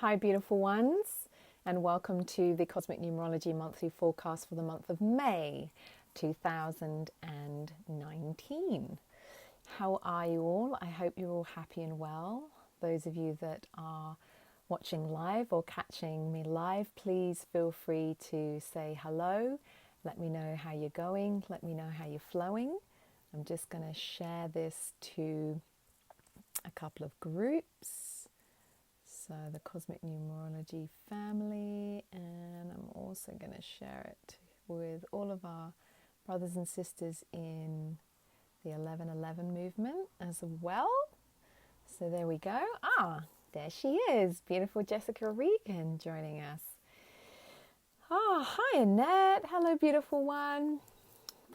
Hi, beautiful ones, and welcome to the Cosmic Numerology monthly forecast for the month of May 2019. How are you all? I hope you're all happy and well. Those of you that are watching live or catching me live, please feel free to say hello. Let me know how you're going. Let me know how you're flowing. I'm just going to share this to a couple of groups. So the Cosmic Numerology family, and I'm also going to share it with all of our brothers and sisters in the 1111 movement as well. So there we go. There she is, beautiful Jessica Regan joining us. Hi Annette. Hello, beautiful one.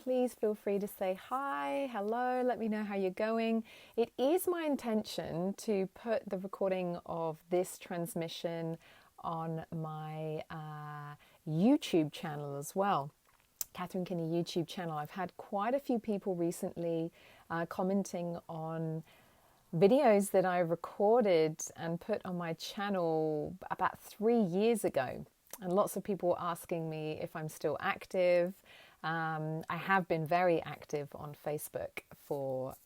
Please feel free to say hi, hello, let me know how you're going. It is my intention to put the recording of this transmission on my YouTube channel as well. Catherine Kinney YouTube channel. I've had quite a few people recently commenting on videos that I recorded and put on my channel about 3 years ago. And lots of people asking me if I'm still active. I have been very active on Facebook for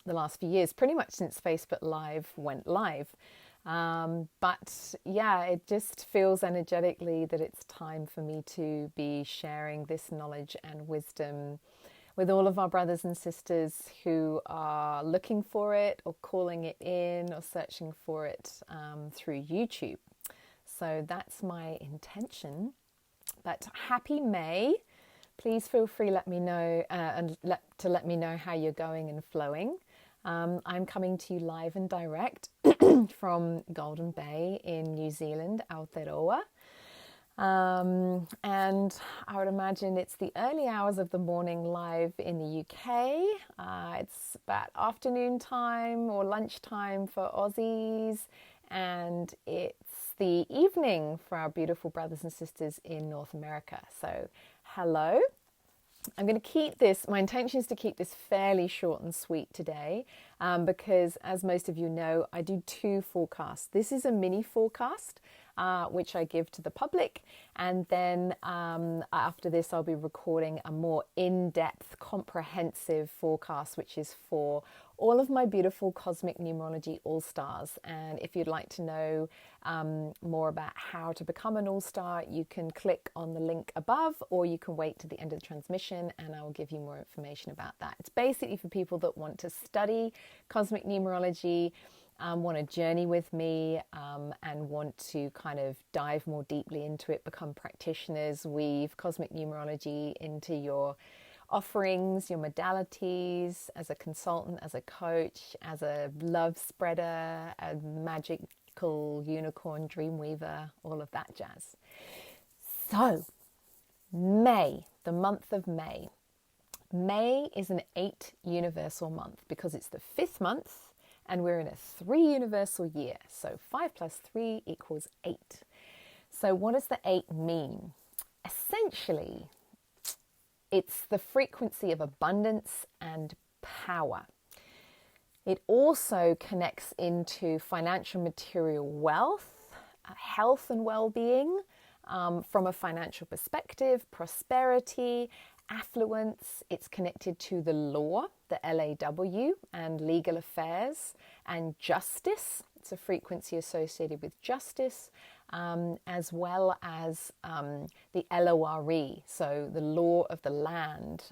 the last few years, pretty much since Facebook Live went live. But yeah, it just feels energetically that it's time for me to be sharing this knowledge and wisdom with all of our brothers and sisters who are looking for it or calling it in or searching for it through YouTube. So that's my intention. But happy May. Please feel free let me know to let me know how you're going and flowing. I'm coming to you live and direct from Golden Bay in New Zealand, Aotearoa. And I would imagine it's the early hours of the morning live in the UK. It's about afternoon time or lunchtime for Aussies, and it's the evening for our beautiful brothers and sisters in North America. So hello. I'm going to keep this, my intention is to keep this fairly short and sweet today because as most of you know, I do 2 forecasts. This is a mini forecast which I give to the public, and then after this I'll be recording a more in-depth, comprehensive forecast which is for all of my beautiful Cosmic Numerology All-Stars. And if you'd like to know more about how to become an All-Star, you can click on the link above, or you can wait to the end of the transmission and I will give you more information about that. It's basically for people that want to study Cosmic Numerology, want to journey with me, and want to kind of dive more deeply into it, become practitioners, weave Cosmic Numerology into your offerings, your modalities, as a consultant, as a coach, as a love spreader, a magical unicorn dream weaver, all of that jazz. So, May, the month of May. May is an 8 universal month because it's the 5th month and we're in a 3 universal year. So 5 plus 3 equals 8. So what does the 8 mean? Essentially, it's the frequency of abundance and power. It also connects into financial material wealth, health and well-being from a financial perspective, prosperity, affluence. It's connected to the law, the LAW, and legal affairs, and justice. It's a frequency associated with justice, as well as the LORE, so the law of the land,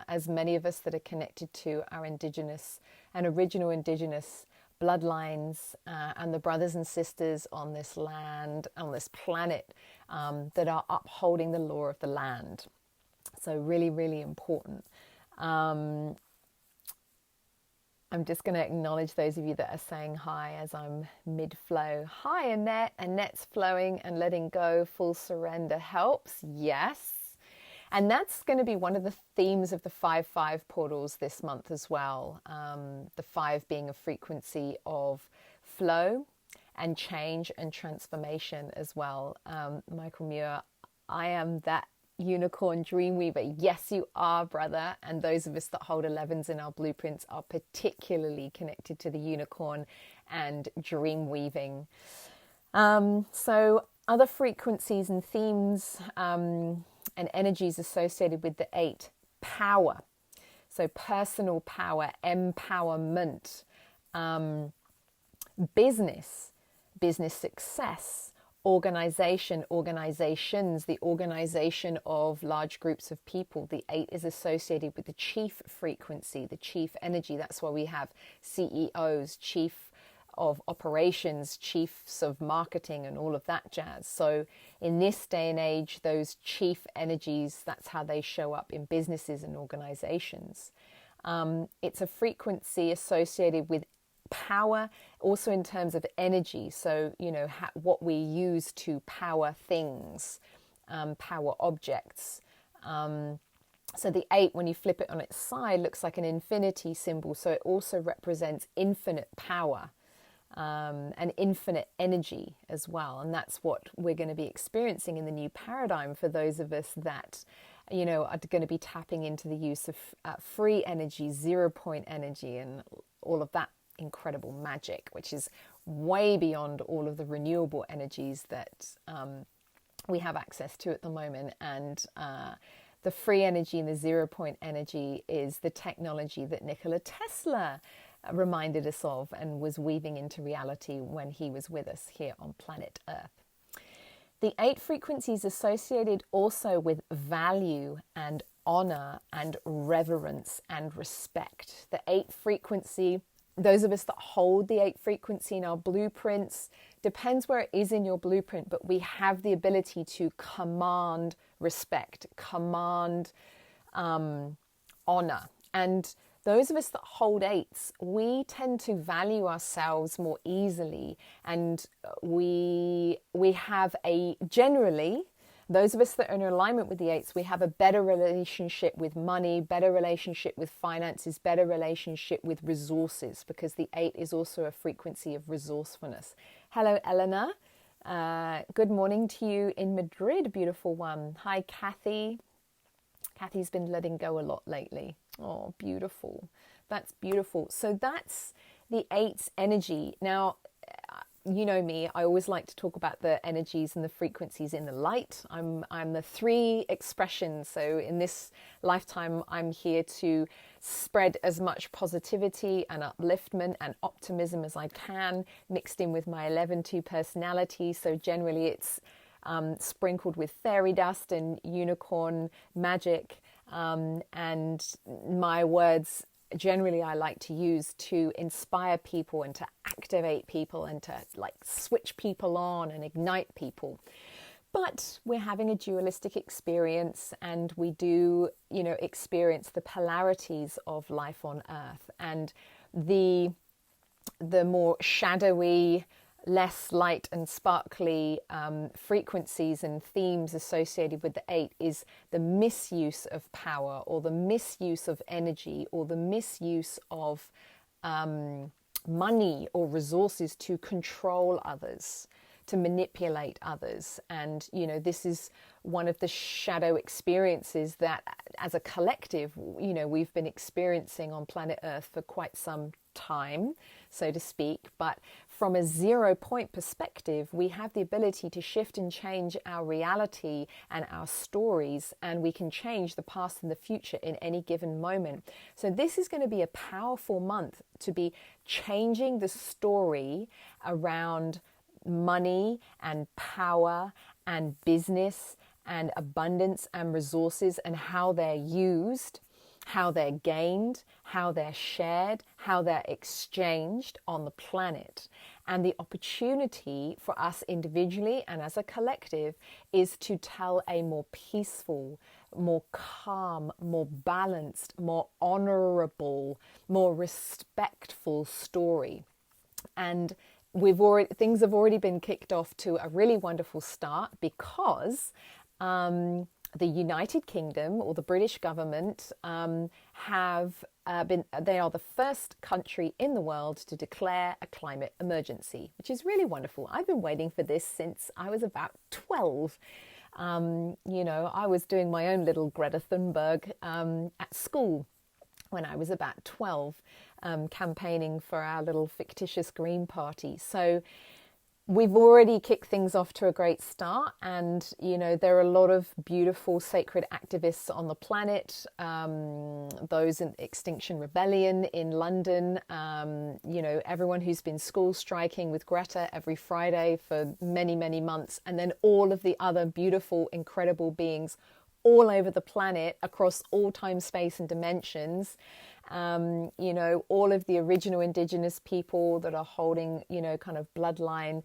as many of us that are connected to our indigenous and original indigenous bloodlines and the brothers and sisters on this land, on this planet, that are upholding the law of the land. So really, really important. I'm just going to acknowledge those of you that are saying hi as I'm mid-flow. Hi, Annette. Annette's flowing and letting go. Full surrender helps. Yes. And that's going to be one of the themes of the 5-5 portals this month as well. The 5 being a frequency of flow and change and transformation as well. Michael Muir, I am that unicorn dream weaver. Yes, you are, brother. And those of us that hold 11s in our blueprints are particularly connected to the unicorn and dream weaving. So other frequencies and themes and energies associated with the 8: power. So personal power, empowerment, business, business success, organization, organizations, the organization of large groups of people. The 8 is associated with the chief frequency, the chief energy. That's why we have CEOs, chief of operations, chiefs of marketing, and all of that jazz. So in this day and age, those chief energies, that's how they show up in businesses and organizations. It's a frequency associated with power, also in terms of energy. So, what we use to power things, power objects. So the 8, when you flip it on its side, looks like an infinity symbol. So it also represents infinite power and infinite energy as well. And that's what we're going to be experiencing in the new paradigm for those of us that, are going to be tapping into the use of free energy, 0 point energy, and all of that incredible magic, which is way beyond all of the renewable energies that we have access to at the moment. And the free energy and the 0 point energy is the technology that Nikola Tesla reminded us of and was weaving into reality when he was with us here on planet Earth. The 8 frequencies associated also with value and honor and reverence and respect. The 8 frequency, those of us that hold the 8 frequency in our blueprints, depends where it is in your blueprint, but we have the ability to command respect, command honor. And those of us that hold 8s, we tend to value ourselves more easily, and we have generally, those of us that are in alignment with the 8s, we have a better relationship with money, better relationship with finances, better relationship with resources, because the 8 is also a frequency of resourcefulness. Hello, Eleanor. Good morning to you in Madrid, beautiful one. Hi, Kathy. Kathy's been letting go a lot lately. Oh, beautiful. That's beautiful. So that's the 8's energy. Now, you know me, I always like to talk about the energies and the frequencies in the light. I'm the 3 expressions. So in this lifetime, I'm here to spread as much positivity and upliftment and optimism as I can, mixed in with my 11-2 personality. So generally it's sprinkled with fairy dust and unicorn magic, and my words generally I like to use to inspire people and to activate people and to switch people on and ignite people. But we're having a dualistic experience, and we do, experience the polarities of life on Earth, and the more shadowy, less light and sparkly frequencies and themes associated with the 8 is the misuse of power, or the misuse of energy, or the misuse of money or resources to control others, to manipulate others. And, this is one of the shadow experiences that as a collective, we've been experiencing on planet Earth for quite some time, so to speak. But from a 0 point perspective, we have the ability to shift and change our reality and our stories, and we can change the past and the future in any given moment. So this is going to be a powerful month to be changing the story around money and power and business and abundance and resources, and how they're used, how they're gained, how they're shared, how they're exchanged on the planet. And the opportunity for us individually and as a collective is to tell a more peaceful, more calm, more balanced, more honorable, more respectful story. And things have already been kicked off to a really wonderful start, because the United Kingdom, or the British government, they are the first country in the world to declare a climate emergency, which is really wonderful. I've been waiting for this since I was about 12. I was doing my own little Greta Thunberg at school when I was about 12, campaigning for our little fictitious Green Party. So we've already kicked things off to a great start, and there are a lot of beautiful sacred activists on the planet, those in Extinction Rebellion in London, everyone who's been school striking with Greta every Friday for many months, and then all of the other beautiful, incredible beings all over the planet across all time, space and dimensions. All of the original indigenous people that are holding, kind of bloodline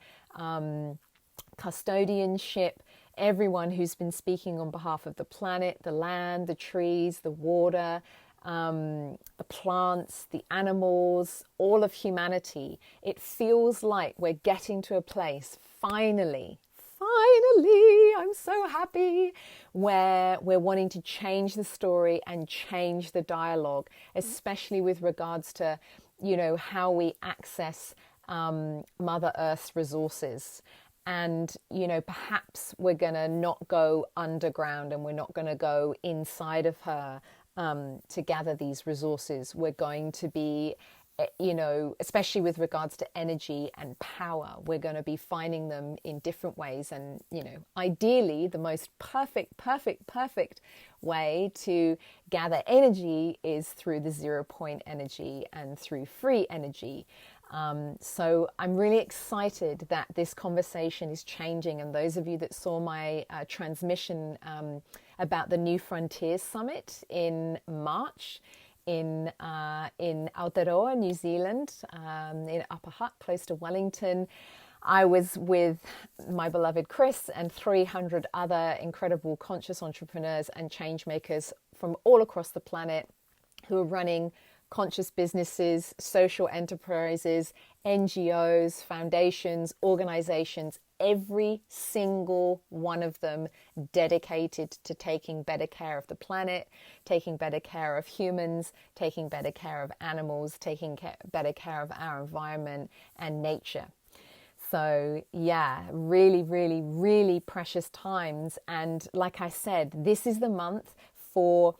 custodianship, everyone who's been speaking on behalf of the planet, the land, the trees, the water, the plants, the animals, all of humanity. It feels like we're getting to a place, finally, I'm so happy, where we're wanting to change the story and change the dialogue, especially with regards to, how we access Mother Earth's resources. And, perhaps we're going to not go underground, and we're not going to go inside of her to gather these resources. We're going to be, especially with regards to energy and power, we're going to be finding them in different ways. And, ideally, the most perfect way to gather energy is through the 0 point energy and through free energy. So I'm really excited that this conversation is changing. And those of you that saw my transmission about the New Frontiers Summit in March, in Aotearoa, New Zealand, in Upper Hutt, close to Wellington, I was with my beloved Chris and 300 other incredible conscious entrepreneurs and change makers from all across the planet who are running conscious businesses, social enterprises, NGOs, foundations, organizations, every single one of them dedicated to taking better care of the planet, taking better care of humans, taking better care of animals, taking better care of our environment and nature. So yeah, really precious times. And like I said, this is the month for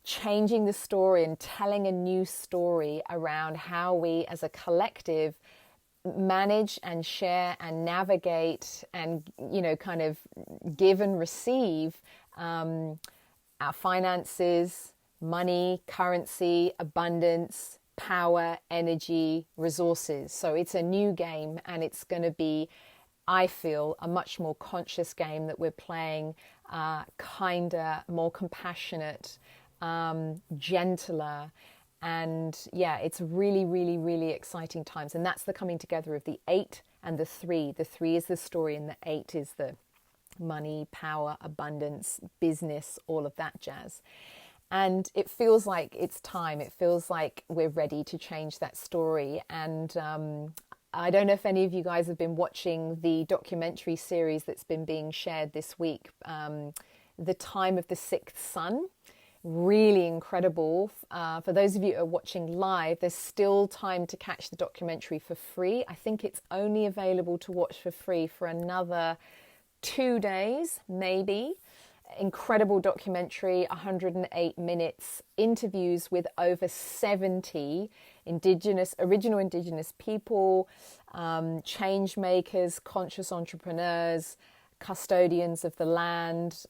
changing the story and telling a new story around how we as a collective manage and share and navigate and, kind of give and receive our finances, money, currency, abundance, power, energy, resources. So it's a new game, and it's going to be, I feel, a much more conscious game that we're playing, kinder, more compassionate, gentler. And yeah, it's really exciting times. And that's the coming together of the 8 and the 3. The 3 is the story, and the 8 is the money, power, abundance, business, all of that jazz. And it feels like it's time. It feels like we're ready to change that story. And I don't know if any of you guys have been watching the documentary series that's been being shared this week, The Time of the Sixth Sun. Really incredible. For those of you who are watching live, there's still time to catch the documentary for free. I think it's only available to watch for free for another 2 days, maybe. Incredible documentary, 108 minutes, interviews with over 70 original indigenous people, change makers, conscious entrepreneurs, custodians of the land,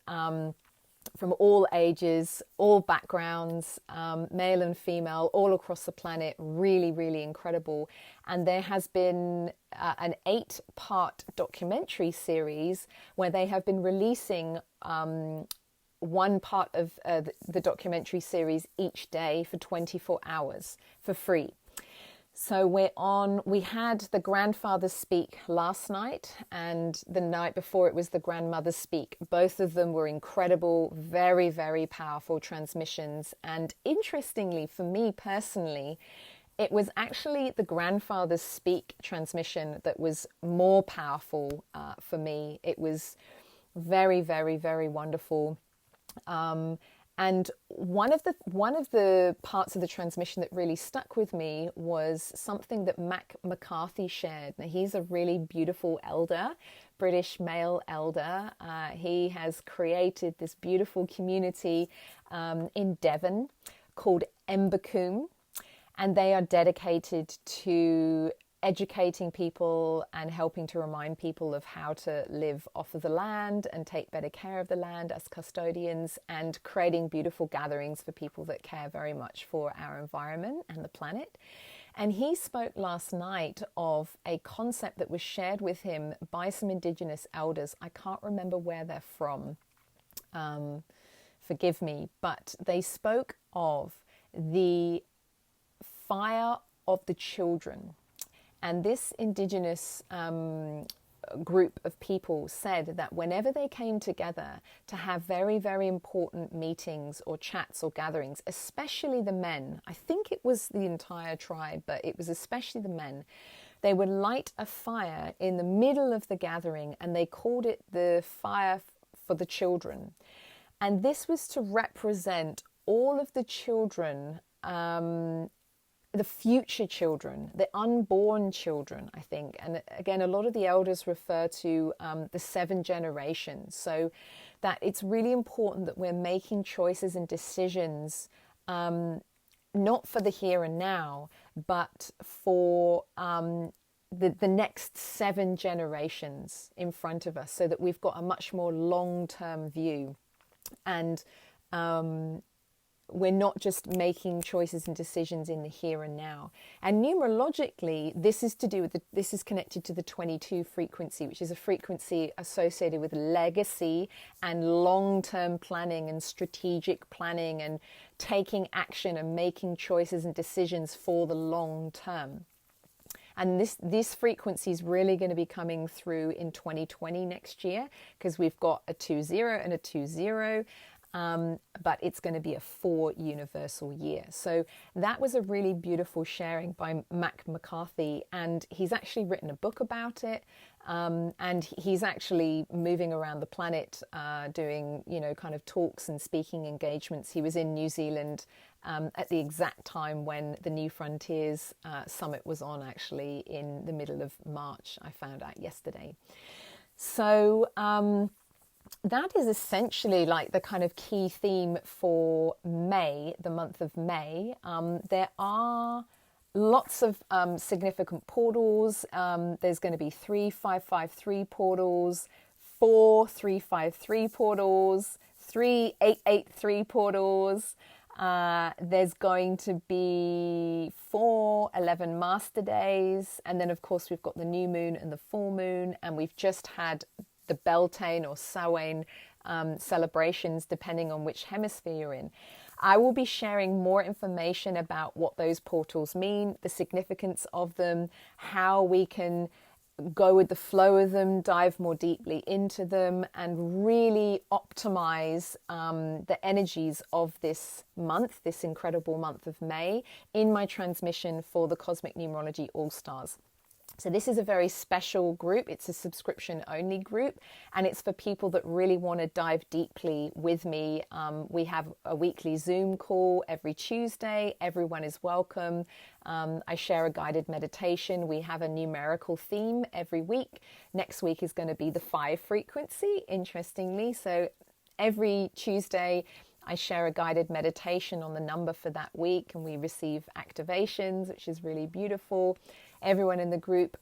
from all ages, all backgrounds, male and female, all across the planet. Really incredible. And there has been an 8-part documentary series where they have been releasing one part of the documentary series each day for 24 hours for free. So we had the grandfather speak last night, and the night before it was the grandmother speak. Both of them were incredible, very powerful transmissions. And interestingly, for me personally, it was actually the grandfather's speak transmission that was more powerful for me. It was very wonderful. And one of the parts of the transmission that really stuck with me was something that Mac McCarthy shared. Now, he's a really beautiful elder, British male elder. He has created this beautiful community in Devon called Embercombe, and they are dedicated to educating people and helping to remind people of how to live off of the land and take better care of the land as custodians, and creating beautiful gatherings for people that care very much for our environment and the planet. And he spoke last night of a concept that was shared with him by some Indigenous elders. I can't remember where they're from, forgive me, but they spoke of the fire of the children. And this Indigenous group of people said that whenever they came together to have very, very important meetings or chats or gatherings, especially the men, I think it was the entire tribe, but it was especially the men, they would light a fire in the middle of the gathering, and they called it the fire for the children. And this was to represent all of the children, the future children, the unborn children, I think. And again, a lot of the elders refer to the 7 generations. So that it's really important that we're making choices and decisions, not for the here and now, but for the next 7 generations in front of us, so that we've got a much more long-term view. And we're not just making choices and decisions in the here and now. And numerologically, this is to do with this is connected to the 22 frequency, which is a frequency associated with legacy and long-term planning and strategic planning and taking action and making choices and decisions for the long term. And this frequency is really going to be coming through in 2020 next year, because we've got a 2-0 and a 2-0. But it's going to be a 4 universal year. So that was a really beautiful sharing by Mac McCarthy, and he's actually written a book about it. And he's actually moving around the planet, doing, kind of talks and speaking engagements. He was in New Zealand at the exact time when the New Frontiers Summit was on, actually in the middle of March, I found out yesterday. So that is essentially like the kind of key theme for May, the month of May. There are lots of significant portals. There's going to be 3 553 portals, 4 353 portals, 3 883 portals. There's going to be 4 11 master days. And then, of course, we've got the new moon and the full moon. And we've just had the Beltane or Samhain celebrations, depending on which hemisphere you're in. I will be sharing more information about what those portals mean, the significance of them, how we can go with the flow of them, dive more deeply into them, and really optimize the energies of this month, this incredible month of May, in my transmission for the Cosmic Numerology All-Stars. So this is a very special group. It's a subscription only group, and it's for people that really want to dive deeply with me. We have a weekly Zoom call every Tuesday. Everyone is welcome. I share a guided meditation. We have a numerical theme every week. Next week is going to be the 5 frequency, interestingly. So every Tuesday, I share a guided meditation on the number for that week, and we receive activations, which is really beautiful. Everyone in the group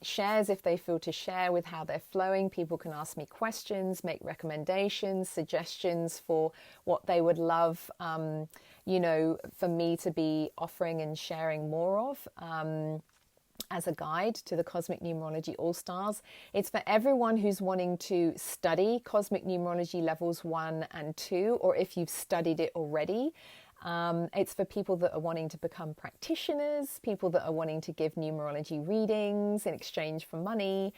shares if they feel to share with how they're flowing. People can ask me questions, make recommendations, suggestions for what they would love, for me to be offering and sharing more of. As a guide to the Cosmic Numerology All-Stars. It's for everyone who's wanting to study Cosmic Numerology levels 1 and 2, or if you've studied it already. It's for people that are wanting to become practitioners, people that are wanting to give numerology readings in exchange for money.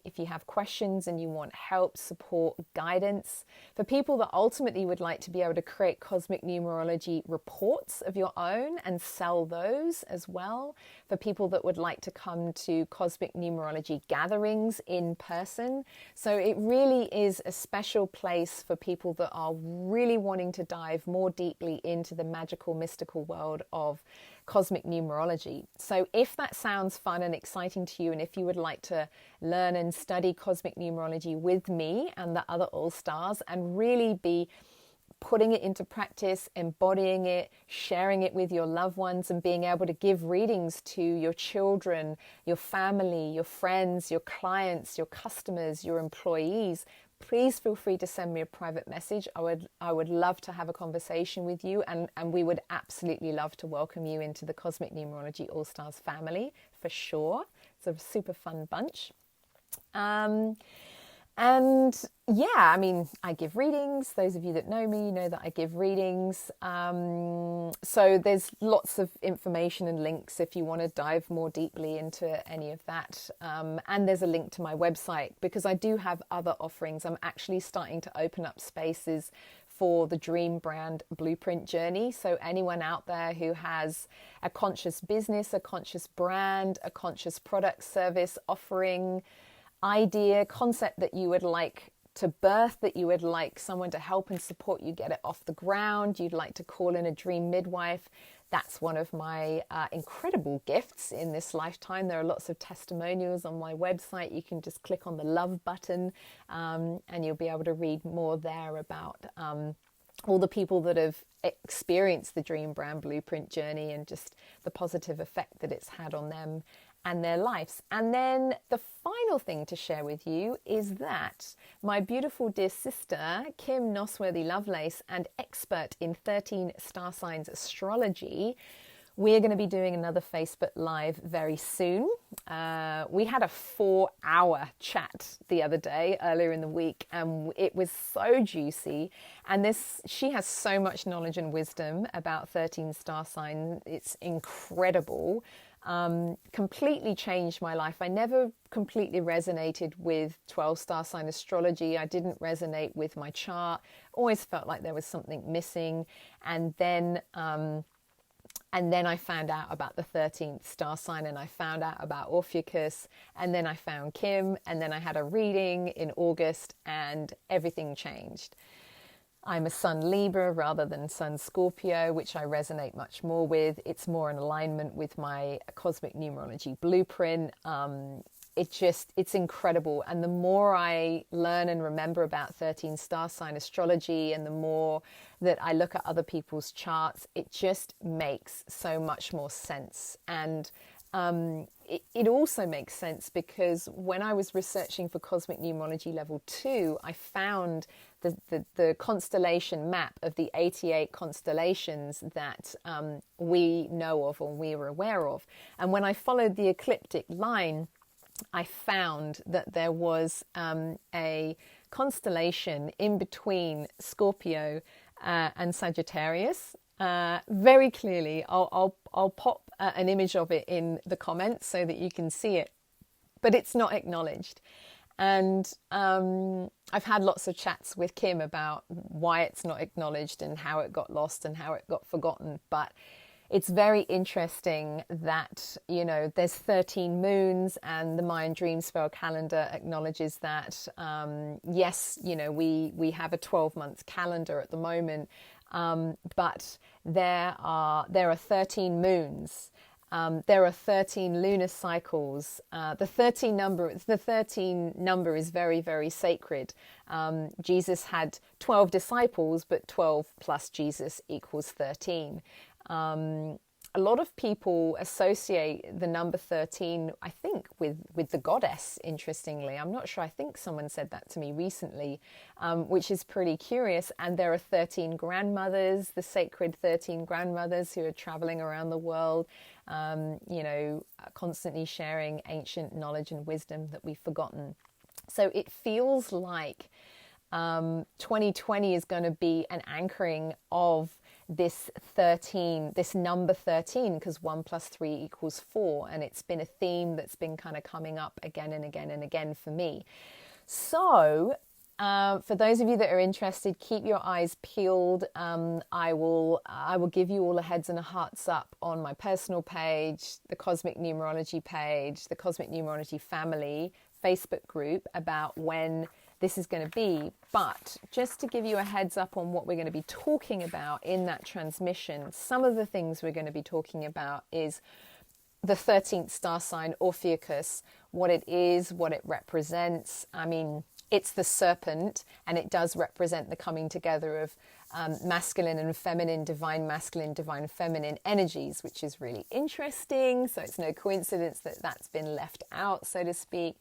If you have questions and you want help, support, guidance. For people that ultimately would like to be able to create cosmic numerology reports of your own and sell those as well. For people that would like to come to cosmic numerology gatherings in person. So it really is a special place for people that are really wanting to dive more deeply into the magical, mystical world of cosmic numerology. So if that sounds fun and exciting to you, and if you would like to learn and study cosmic numerology with me and the other All-Stars and really be putting it into practice, embodying it, sharing it with your loved ones, and being able to give readings to your children, your family, your friends, your clients, your customers, your employees, please feel free to send me a private message. I would love to have a conversation with you, and we would absolutely love to welcome you into the Cosmic Numerology All-Stars family for sure. It's a super fun bunch. And yeah, I mean, I give readings. Those of you that know me know that I give readings. So there's lots of information and links if you want to dive more deeply into any of that. And there's a link to my website because I do have other offerings. I'm actually starting to open up spaces for the Dream Brand Blueprint Journey. So anyone out there who has a conscious business, a conscious brand, a conscious product, service, offering, idea, concept that you would like to birth, that you would like someone to help and support you get it off the ground, you'd like to call in a dream midwife, that's one of my incredible gifts in this lifetime. There are lots of testimonials on my website. You can just click on the love button and you'll be able to read more there about all the people that have experienced the Dream Brand Blueprint journey and just the positive effect that it's had on them and their lives. And then the final thing to share with you is that my beautiful dear sister, Kim Nosworthy Lovelace, and expert in 13 star signs astrology, we're going to be doing another Facebook Live very soon. We had a 4-hour chat the other day, earlier in the week, and it was so juicy. And she has so much knowledge and wisdom about 13 star signs. It's incredible. Completely changed my life. I never completely resonated with 12 star sign astrology. I didn't resonate with my chart. Always felt like there was something missing. And then I found out about the 13th star sign, and I found out about Orpheus, and then I found Kim, and then I had a reading in August, and everything changed. I'm a Sun Libra rather than Sun Scorpio, which I resonate much more with. It's more in alignment with my cosmic numerology blueprint. It's incredible. And the more I learn and remember about 13 star sign astrology, and the more that I look at other people's charts, it just makes so much more sense. And it also makes sense because when I was researching for Cosmic Numerology Level 2, I found the constellation map of the 88 constellations that we know of or we were aware of. And when I followed the ecliptic line, I found that there was a constellation in between Scorpio and Sagittarius. Very clearly, I'll pop an image of it in the comments so that you can see it, but it's not acknowledged. And I've had lots of chats with Kim about why it's not acknowledged and how it got lost and how it got forgotten. But it's very interesting that, you know, there's 13 moons, and the Mayan Dream Spell calendar acknowledges that. Yes, you know, we have a 12-month calendar at the moment, but there are 13 moons. There are 13 lunar cycles. The 13 number is very, very sacred. Jesus had 12 disciples, but 12 plus Jesus equals 13. A lot of people associate the number 13, I think, with the goddess, interestingly. I'm not sure. I think someone said that to me recently, which is pretty curious. And there are 13 grandmothers, the sacred 13 grandmothers who are traveling around the world, constantly sharing ancient knowledge and wisdom that we've forgotten. So it feels like 2020 is going to be an anchoring of this number 13, because 1 plus 3 equals 4. And it's been a theme that's been kind of coming up again and again and again for me. So for those of you that are interested, keep your eyes peeled. I will give you all a heads and a hearts up on my personal page, the Cosmic Numerology page, the Cosmic Numerology Family Facebook group about when this is going to be. But just to give you a heads up on what we're going to be talking about in that transmission, some of the things we're going to be talking about is the 13th star sign, Orpheus, what it is, what it represents. I mean, it's the serpent, and it does represent the coming together of masculine and feminine, divine masculine, divine feminine energies, which is really interesting. So it's no coincidence that that's been left out, so to speak.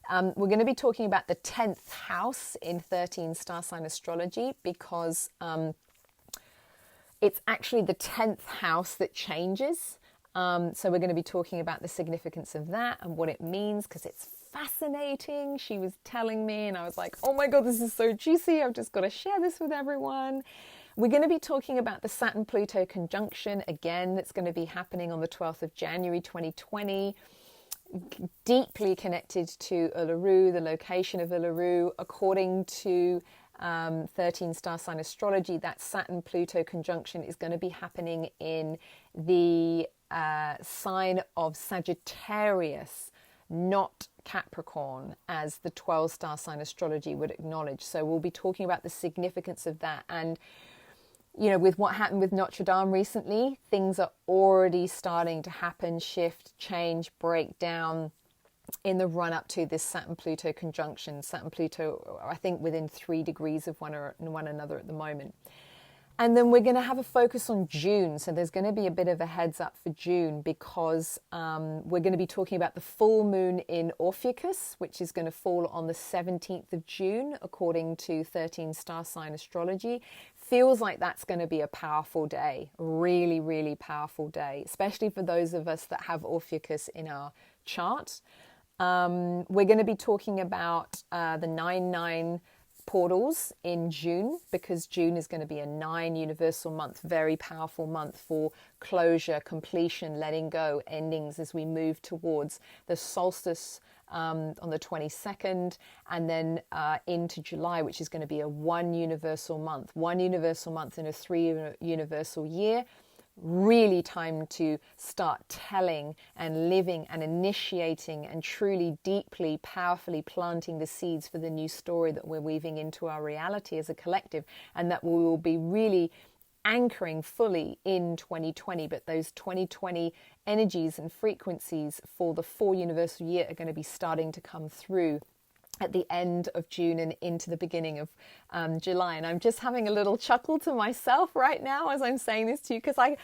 We're going to be talking about the 10th house in 13 star sign astrology because it's actually the 10th house that changes. So we're going to be talking about the significance of that and what it means, because it's fascinating. She was telling me and I was like, oh my God, this is so juicy. I've just got to share this with everyone. We're going to be talking about the Saturn-Pluto conjunction again. That's going to be happening on the 12th of January 2020. Deeply connected to Uluru, the location of Uluru. According to 13 star sign astrology, that Saturn-Pluto conjunction is going to be happening in the sign of Sagittarius, not Capricorn, as the 12 star sign astrology would acknowledge. So we'll be talking about the significance of that. And you know, with what happened with Notre Dame recently, things are already starting to happen, shift, change, break down in the run up to this Saturn-Pluto conjunction. Saturn-Pluto, I think, within 3 degrees of one another at the moment. And then we're going to have a focus on June. So there's going to be a bit of a heads up for June, because we're going to be talking about the full moon in Ophiuchus, which is going to fall on the 17th of June, according to 13 star sign astrology. Feels like that's going to be a powerful day, really, really powerful day, especially for those of us that have Ophiuchus in our chart. We're going to be talking about the 9-9 portals in June, because June is going to be a 9 universal month, very powerful month for closure, completion, letting go, endings as we move towards the solstice on the 22nd, and then into July, which is going to be a 1 universal month in a 3 universal year. Really time to start telling and living and initiating and truly, deeply, powerfully planting the seeds for the new story that we're weaving into our reality as a collective, and that we will be really anchoring fully in 2020. But those 2020 energies and frequencies for the 4 universal year are going to be starting to come through at the end of June and into the beginning of July. And I'm just having a little chuckle to myself right now as I'm saying this to you, because I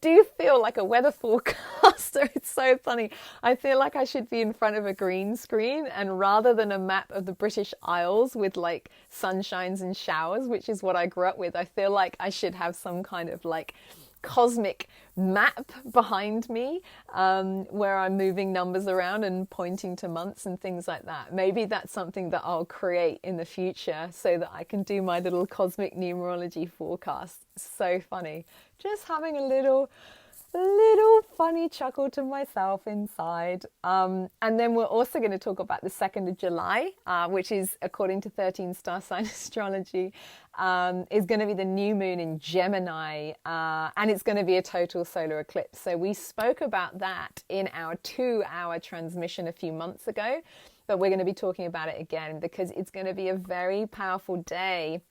do feel like a weather forecaster. It's so funny. I feel like I should be in front of a green screen, and rather than a map of the British Isles with like sunshines and showers, which is what I grew up with, I feel like I should have some kind of like cosmic map behind me, where I'm moving numbers around and pointing to months and things like that. Maybe that's something that I'll create in the future so that I can do my little cosmic numerology forecast. So funny. Just having a little funny chuckle to myself inside. And then we're also going to talk about the 2nd of July, which is, according to 13 star sign astrology, is going to be the new moon in Gemini, and it's going to be a total solar eclipse. So we spoke about that in our 2-hour transmission a few months ago, but we're going to be talking about it again because it's going to be a very powerful day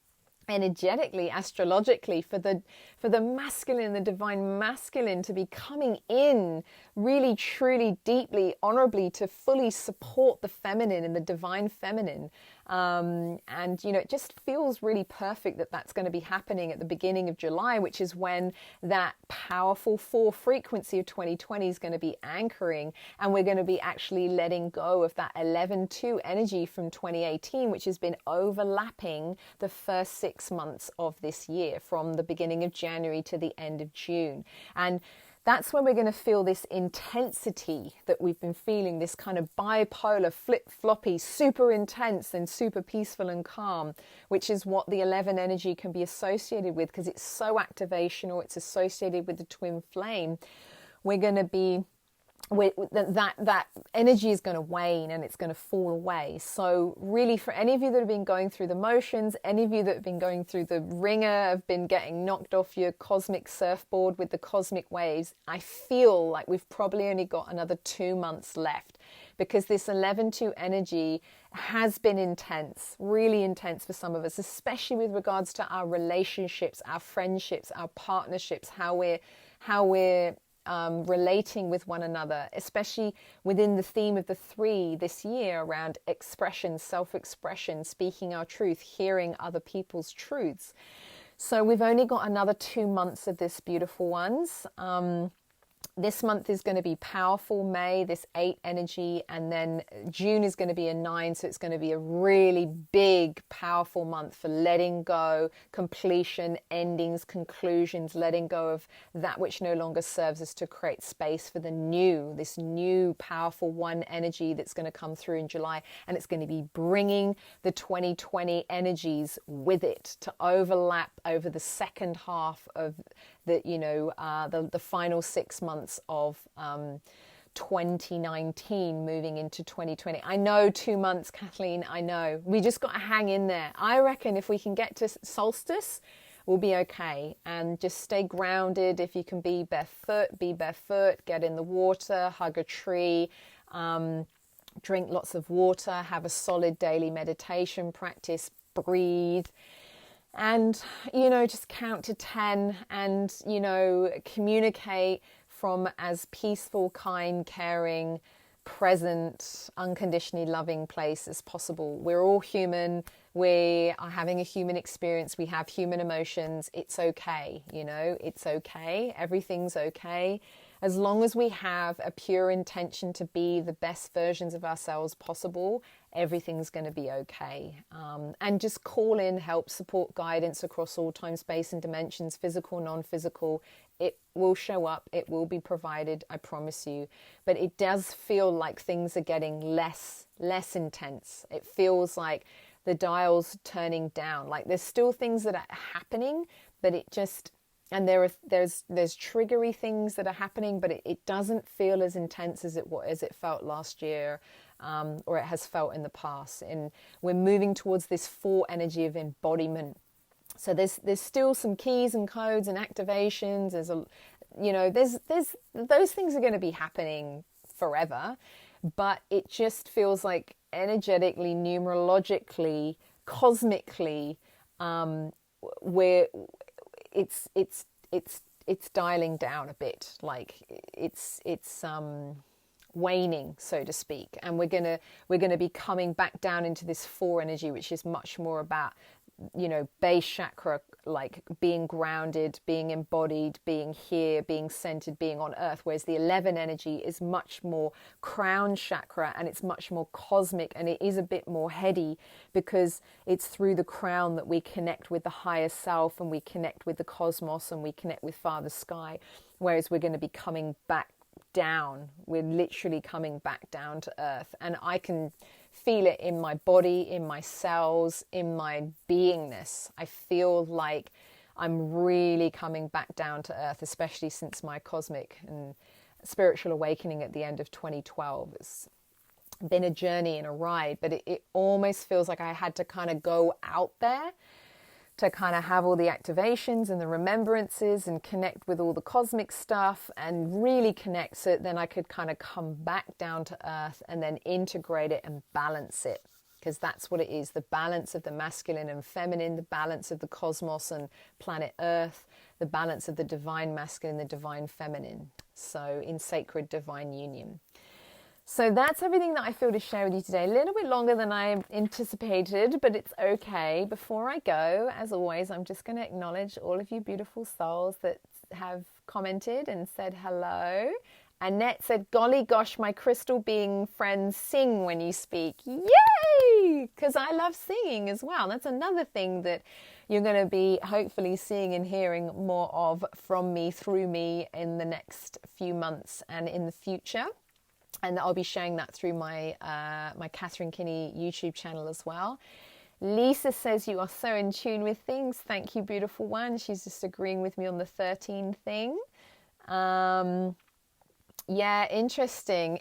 energetically, astrologically, for the masculine, the divine masculine, to be coming in really, truly, deeply, honorably, to fully support the feminine and the divine feminine. And, you know, it just feels really perfect that that's going to be happening at the beginning of July, which is when that powerful 4 frequency of 2020 is going to be anchoring. And we're going to be actually letting go of that 11-2 energy from 2018, which has been overlapping the first 6 months of this year, from the beginning of January to the end of June. And that's when we're going to feel this intensity that we've been feeling, this kind of bipolar, flip-floppy, super intense and super peaceful and calm, which is what the 11 energy can be associated with, because it's so activational, it's associated with the twin flame. We're going to be, that energy is going to wane and it's going to fall away. So really, for any of you that have been going through the motions, any of you that have been going through the ringer, have been getting knocked off your cosmic surfboard with the cosmic waves, I feel like we've probably only got another 2 months left, because this 11-2 energy has been intense, really intense for some of us, especially with regards to our relationships, our friendships, our partnerships, how we're relating with one another, especially within the theme of the 3 this year around expression, self-expression, speaking our truth, hearing other people's truths. So we've only got another 2 months of this, beautiful ones. This month is going to be powerful, May, this 8 energy, and then June is going to be a 9, so it's going to be a really big, powerful month for letting go, completion, endings, conclusions, letting go of that which no longer serves us, to create space for the new, this new powerful 1 energy that's going to come through in July, and it's going to be bringing the 2020 energies with it to overlap over the second half of the final 6 months of 2019 moving into 2020. I know 2 months, Kathleen, I know. We just got to hang in there. I reckon if we can get to solstice, we'll be okay. And just stay grounded. If you can be barefoot, get in the water, hug a tree, drink lots of water, have a solid daily meditation practice, breathe. And, just count to 10 and, communicate from as peaceful, kind, caring, present, unconditionally loving place as possible. We're all human. We are having a human experience. We have human emotions. It's okay. It's okay. Everything's okay. As long as we have a pure intention to be the best versions of ourselves possible, everything's going to be okay. And just call in help, support, guidance across all time, space and dimensions, physical, non-physical. It will show up. It will be provided. I promise you. But it does feel like things are getting less intense. It feels like the dial's turning down. Like there's still things that are happening, but it just... And there's triggery things that are happening, but it doesn't feel as intense as it felt last year, or it has felt in the past. And we're moving towards this 4 energy of embodiment. So there's still some keys and codes and activations. There's those things are going to be happening forever, but it just feels like energetically, numerologically, cosmically, it's dialing down a bit, like it's waning, so to speak, and we're gonna be coming back down into this 4 energy, which is much more about base chakra, like being grounded, being embodied, being here, being centered, being on earth, whereas the 11 energy is much more crown chakra, and it's much more cosmic, and it is a bit more heady, because it's through the crown that we connect with the higher self, and we connect with the cosmos, and we connect with Father Sky, whereas we're going to be coming back down. We're literally coming back down to earth, and I can feel it in my body, in my cells, in my beingness. I feel like I'm really coming back down to earth, especially since my cosmic and spiritual awakening at the end of 2012. It's been a journey and a ride, but it almost feels like I had to kind of go out there to kind of have all the activations and the remembrances and connect with all the cosmic stuff and really connect, so that then I could kind of come back down to earth and then integrate it and balance it, because that's what it is, the balance of the masculine and feminine, the balance of the cosmos and planet earth, the balance of the divine masculine, the divine feminine, so in sacred divine union. So that's everything that I feel to share with you today. A little bit longer than I anticipated, but it's okay. Before I go, as always, I'm just going to acknowledge all of you beautiful souls that have commented and said hello. Annette said, golly gosh, my crystal being friends sing when you speak. Yay! Because I love singing as well. That's another thing that you're going to be hopefully seeing and hearing more of from me, through me, in the next few months and in the future. And I'll be sharing that through my my Catherine Kinney YouTube channel as well. Lisa says, you are so in tune with things. Thank you, beautiful one. She's just agreeing with me on the 13 thing. Yeah, interesting,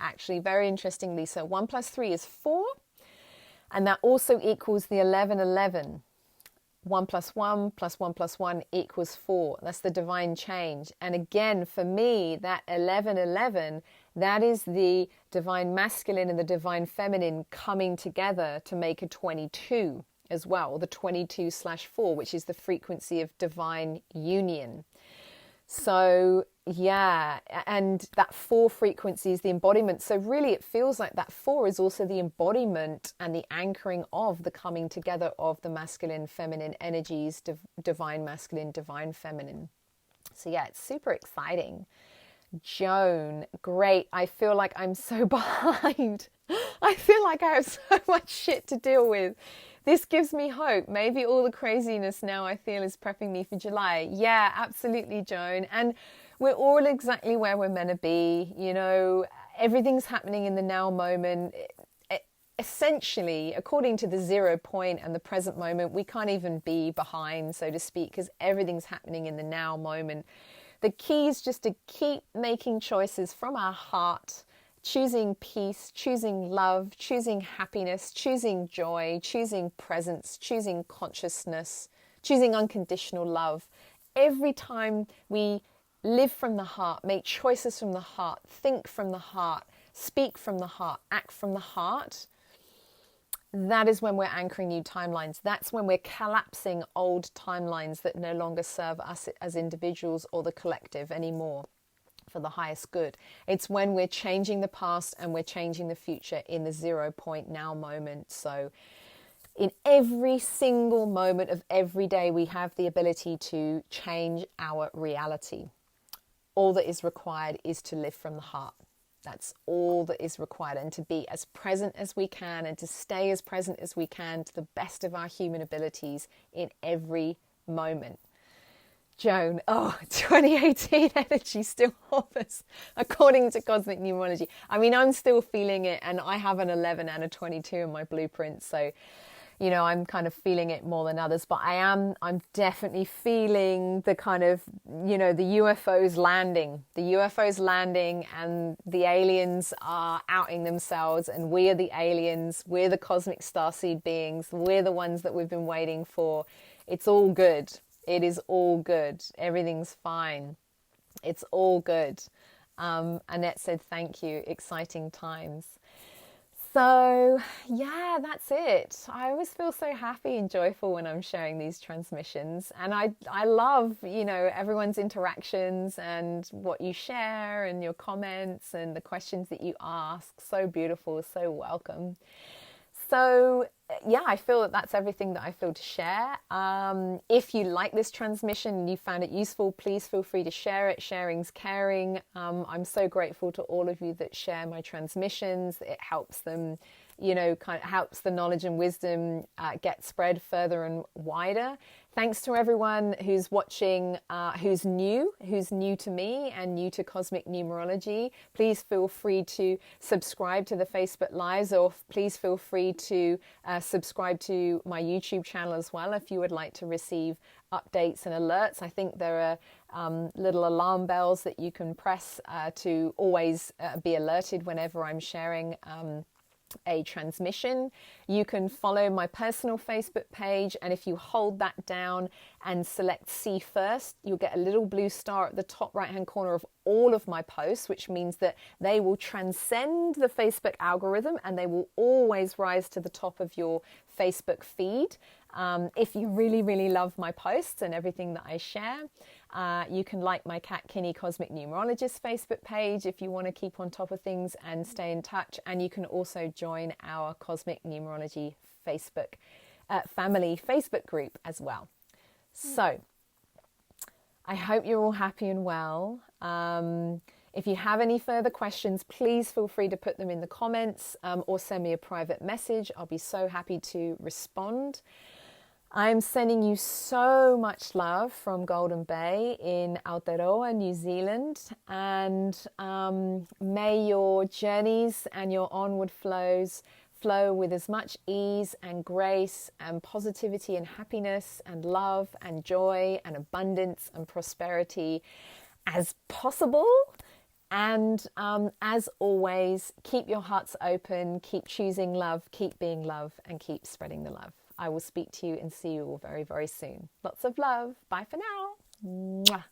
actually, very interesting, Lisa. 1 + 3 is 4. And that also equals the 1111. 1 + 1 + 1 + 1 equals 4. That's the divine change. And again, for me, that 1111, that is the divine masculine and the divine feminine coming together to make a 22 as well, the 22/4, which is the frequency of divine union. So Yeah, and that 4 frequency is the embodiment. So really it feels like that 4 is also the embodiment and the anchoring of the coming together of the masculine, feminine energies, divine masculine, divine feminine. So yeah, it's super exciting. Joan, great. I feel like I'm so behind. I feel like I have so much shit to deal with. This gives me hope. Maybe all the craziness now I feel is prepping me for July. Yeah, absolutely, Joan. And we're all exactly where we're meant to be. You know, everything's happening in the now moment. Essentially, according to the 0 point and the present moment, we can't even be behind, so to speak, because everything's happening in the now moment. The key is just to keep making choices from our heart, choosing peace, choosing love, choosing happiness, choosing joy, choosing presence, choosing consciousness, choosing unconditional love. Every time we live from the heart, make choices from the heart, think from the heart, speak from the heart, act from the heart, that is when we're anchoring new timelines. That's when we're collapsing old timelines that no longer serve us as individuals or the collective anymore for the highest good. It's when we're changing the past and we're changing the future in the 0 point now moment. So in every single moment of every day, we have the ability to change our reality. All that is required is to live from the heart. That's all that is required, and to be as present as we can and to stay as present as we can to the best of our human abilities in every moment. Joan, 2018 energy still hovers according to cosmic numerology. I mean, I'm still feeling it, and I have an 11 and a 22 in my blueprint, so you know, I'm kind of feeling it more than others, but I'm definitely feeling the kind of, you know, the UFOs landing and the aliens are outing themselves, and we are the aliens. We're the cosmic starseed beings. We're the ones that we've been waiting for. It's all good. It is all good. Everything's fine. It's all good. Annette said, thank you. Exciting times. So yeah, that's it. I always feel so happy and joyful when I'm sharing these transmissions, and I love, you know, everyone's interactions and what you share and your comments and the questions that you ask. So beautiful, so welcome. So yeah, I feel that that's everything that I feel to share. If you like this transmission and you found it useful, please feel free to share it. Sharing's caring. I'm so grateful to all of you that share my transmissions. It helps them, you know, kind of helps the knowledge and wisdom get spread further and wider. Thanks to everyone who's watching, who's new to me and new to cosmic numerology. Please feel free to subscribe to the Facebook Lives, or please feel free to subscribe to my YouTube channel as well if you would like to receive updates and alerts. I think there are little alarm bells that you can press to always be alerted whenever I'm sharing a transmission. You can follow my personal Facebook page, and if you hold that down and select see first, you'll get a little blue star at the top right hand corner of all of my posts, which means that they will transcend the Facebook algorithm and they will always rise to the top of your Facebook feed. If you really, really love my posts and everything that I share, you can like my Kat Kinney Cosmic Numerologist Facebook page if you want to keep on top of things and stay in touch. And you can also join our Cosmic Numerology Facebook family Facebook group as well. So I hope you're all happy and well. If you have any further questions, please feel free to put them in the comments or send me a private message. I'll be so happy to respond. I'm sending you so much love from Golden Bay in Aotearoa, New Zealand, and may your journeys and your onward flows flow with as much ease and grace and positivity and happiness and love and joy and abundance and prosperity as possible. And as always, keep your hearts open, keep choosing love, keep being love, and keep spreading the love. I will speak to you and see you all very, very soon. Lots of love. Bye for now. Mwah.